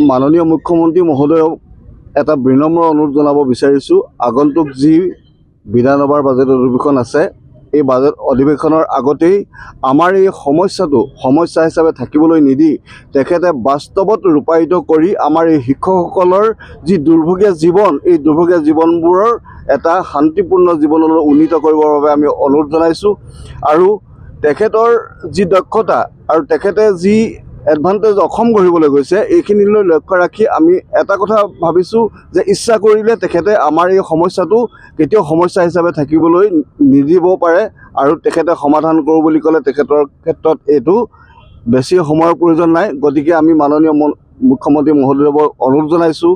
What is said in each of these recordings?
মাননীয় মুখ্যমন্ত্ৰী মহোদয়ক এটা বিনম্ৰ অনুৰোধ জনাব বিচাৰিছোঁ। আগন্তুক যি বিধানসভাৰ বাজেট অধিৱেশন আছে, এই বাজেট অধিৱেশনৰ আগতেই আমাৰ এই সমস্যা হিচাপে থাকিবলৈ নিদি তেখেতে বাস্তৱত ৰূপায়িত কৰি আমাৰ এই শিক্ষকসকলৰ যি দুৰ্ভগীয়া জীৱন, এই দুৰ্ভগীয়া জীৱনবোৰৰ এটা শান্তিপূৰ্ণ জীৱনলৈ উন্নীত কৰিবৰ বাবে আমি অনুৰোধ জনাইছোঁ। আৰু তেখেতৰ যি দক্ষতা আৰু তেখেতে যি এডভান্টেজ অসম গঢ়িবলৈ গৈছে, এইখিনিলৈ লক্ষ্য ৰাখি আমি এটা কথা ভাবিছোঁ যে ইচ্ছা কৰিলে তেখেতে আমাৰ এই সমস্যাটো কেতিয়াও সমস্যা হিচাপে থাকিবলৈ নিদিব পাৰে। আৰু তেখেতে সমাধান কৰোঁ বুলি ক'লে তেখেতৰ ক্ষেত্ৰত এইটো বেছি সময়ৰ প্ৰয়োজন নাই। গতিকে আমি মাননীয় মুখ্যমন্ত্ৰী মহোদয়ক অনুৰোধ জনাইছোঁ,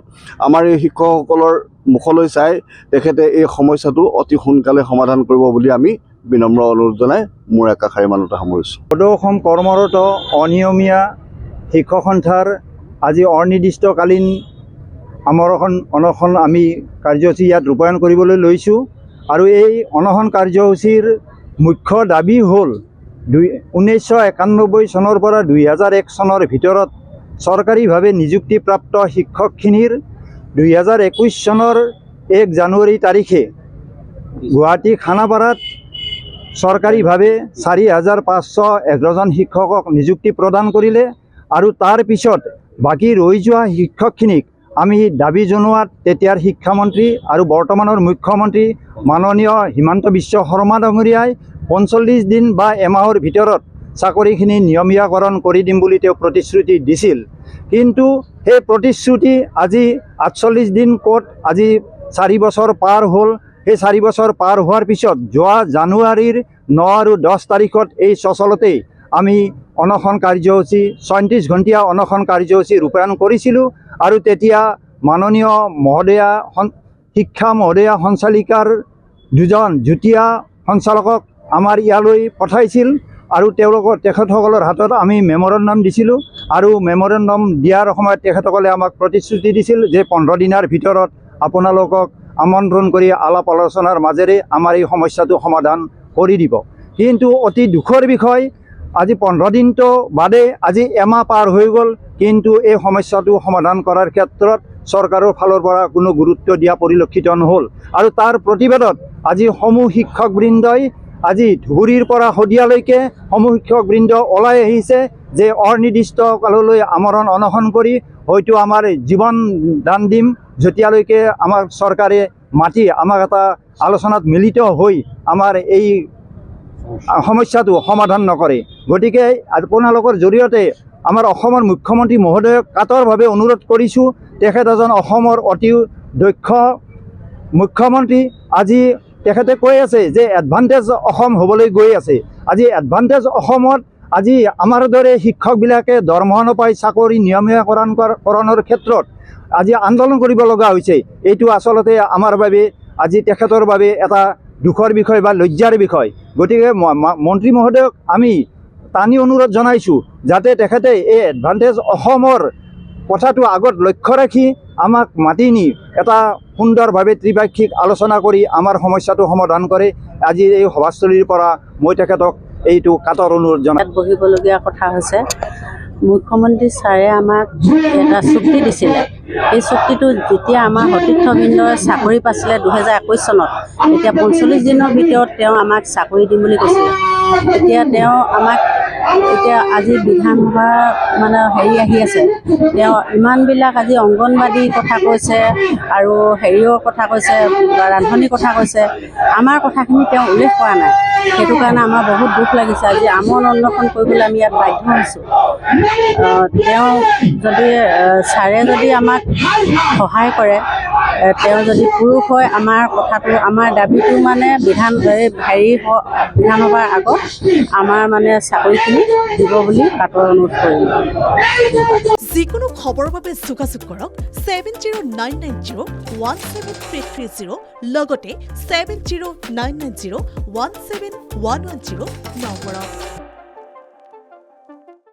আমাৰ এই শিক্ষকসকলৰ মুখলৈ চাই তেখেতে এই সমস্যাটো অতি সোনকালে সমাধান কৰিব বুলি আমি বিনম্ৰ অনুৰোধ জনাই মোৰ একাষাৰী মানতে সামৰিছোঁ। সদৌ অসম কৰ্মৰত অনিয়মীয়া শিক্ষক সন্থাৰ আজি অনিৰ্দিষ্টকালীন অনশন আমি কাৰ্যসূচী ইয়াত ৰূপায়ণ কৰিবলৈ লৈছোঁ। আৰু এই অনশন কাৰ্যসূচীৰ মুখ্য দাবী হ'ল 1991 চনৰ পৰা 2001 চনৰ ভিতৰত চৰকাৰীভাৱে নিযুক্তিপ্ৰাপ্ত শিক্ষকখিনিৰ 2021 চনৰ 1 জানুৱাৰী তাৰিখে গুৱাহাটী খানাপাৰাত চৰকাৰীভাৱে 4511জন শিক্ষকক নিযুক্তি প্ৰদান কৰিলে। আৰু তাৰ পিছত বাকী ৰৈ যোৱা শিক্ষকখিনিক আমি দাবী জনোৱাত তেতিয়াৰ শিক্ষামন্ত্ৰী আৰু বৰ্তমানৰ মুখ্যমন্ত্ৰী মাননীয় হিমন্ত বিশ্ব শৰ্মা ডাঙৰীয়াই 45 দিন বা এমাহৰ ভিতৰত চাকৰিখিনি নিয়মীয়াকৰণ কৰি দিম বুলি তেওঁ প্ৰতিশ্ৰুতি দিছিল। কিন্তু সেই প্ৰতিশ্ৰুতি আজি 48 দিন ক'ত, আজি 4 বছৰ পাৰ হ'ল। সেই 4 বছৰ পাৰ হোৱাৰ পিছত যোৱা জানুৱাৰীৰ 9 আৰু 10 তাৰিখত এই চচলতেই আমি অনশন কাৰ্যসূচী 34 ঘণ্টীয়া অনশন কাৰ্যসূচী ৰূপায়ণ কৰিছিলোঁ। আৰু তেতিয়া মাননীয় শিক্ষা মহোদয়া সঞ্চালিকাৰ 2জন যুটীয়া সঞ্চালকক আমাৰ ইয়ালৈ পঠাইছিল। আৰু তেখেতসকলৰ হাতত আমি মেমৰেণ্ডাম দিছিলোঁ। আৰু মেমৰেণ্ডাম দিয়াৰ সময়ত তেখেতসকলে আমাক প্ৰতিশ্ৰুতি দিছিল যে 15 দিনৰ ভিতৰত আপোনালোকক আমন্ত্ৰণ কৰি আলাপ আলোচনাৰ মাজেৰে আমাৰ এই সমস্যাটো সমাধান কৰি দিব। কিন্তু অতি দুখৰ বিষয়, আজি 15 দিনটো বাদে আজি এমাহ পাৰ হৈ গ'ল, কিন্তু এই সমস্যাটো সমাধান কৰাৰ ক্ষেত্ৰত চৰকাৰৰ ফালৰ পৰা কোনো গুৰুত্ব দিয়া পৰিলক্ষিত নহ'ল। আৰু তাৰ প্ৰতিবাদত আজি সমূহ শিক্ষকবৃন্দই আজি ধুবুৰীৰ পৰা শদিয়ালৈকে সমূহ শিক্ষকবৃন্দ ওলাই আহিছে যে অনিৰ্দিষ্ট কাললৈ আমৰণ অনশন কৰি হয়তো আমাৰ জীৱন দান দিম, যেতিয়ালৈকে আমাৰ চৰকাৰে মাতি আমাক এটা আলোচনাত মিলিত হৈ আমাৰ এই সমস্যাটো সমাধান নকৰে। গতিকে আপোনালোকৰ জৰিয়তে আমাৰ অসমৰ মুখ্যমন্ত্ৰী মহোদয়ক কাতৰভাৱে অনুৰোধ কৰিছোঁ, তেখেত এজন অসমৰ অতি দক্ষ মুখ্যমন্ত্ৰী। আজি তেখেতে কৈ আছে যে এডভান্টেজ অসম হ'বলৈ গৈ আছে। আজি এডভান্টেজ অসমত আজি আমাৰ দৰে শিক্ষকবিলাকে দৰমহা নাপাই চাকৰি নিয়মীয়াকৰণৰ ক্ষেত্ৰত আজি আন্দোলন কৰিব লগা হৈছে। এইটো আচলতে আমাৰ বাবে আজি তেখেতৰ বাবে এটা দুখৰ বিষয় বা লজ্জাৰ বিষয়। গতিকে মন্ত্ৰী মহোদয়ক আমি টানি অনুৰোধ জনাইছোঁ যাতে তেখেতে এই এডভান্টেজ অসমৰ কথাটো আগত লক্ষ্য ৰাখি আমাক মাতি নি এটা সুন্দৰভাৱে ত্ৰিপাক্ষিক আলোচনা কৰি আমাৰ সমস্যাটো সমাধান কৰে। আজি এই সভাস্থলীৰ পৰা মই তেখেতক এইটো কাতৰ অনুৰোধ জনাই বহিবলগীয়া কথা হৈছে। মুখ্যমন্ত্ৰী ছাৰে আমাক এটা চুক্তি দিছিলে। এই চুক্তিটো যেতিয়া আমাৰ সতীৰ্থবৃন্দই চাকৰি পাইছিলে 2021 চনত, তেতিয়া 45 দিনৰ ভিতৰত তেওঁ আমাক চাকৰি দিম বুলি কৈছিলে। এতিয়া তেওঁ আমাক আজি বিধানসভা আহি আছে, তেওঁ ইমানবিলাক আজি অংগনবাদীৰ কথা কৈছে আৰু হেৰিয়ৰ কথা কৈছে, ৰান্ধনিৰ কথা কৈছে। আমাৰ কথাখিনি তেওঁ উল্লেখ কৰা নাই। সেইটো কাৰণে আমাৰ বহুত দুখ লাগিছে। আজি আমৰণ অনশন কৰিবলৈ আমি ইয়াত বাধ্য হৈছোঁ। তেওঁ যদি ছাৰে যদি আমাক সহায় কৰে, তেওঁ যদি পুৰুষ হয়, আমাৰ কথাটো আমাৰ দাবীটো বিধানসভাৰ আগত আমাৰ চাকৰিখিনি দিব বুলি কাতৰ অনুৰোধ কৰিম। যিকোনো খবৰৰ বাবে যোগাযোগ কৰক 7099017330 লগতে 7099017110 নম্বৰত।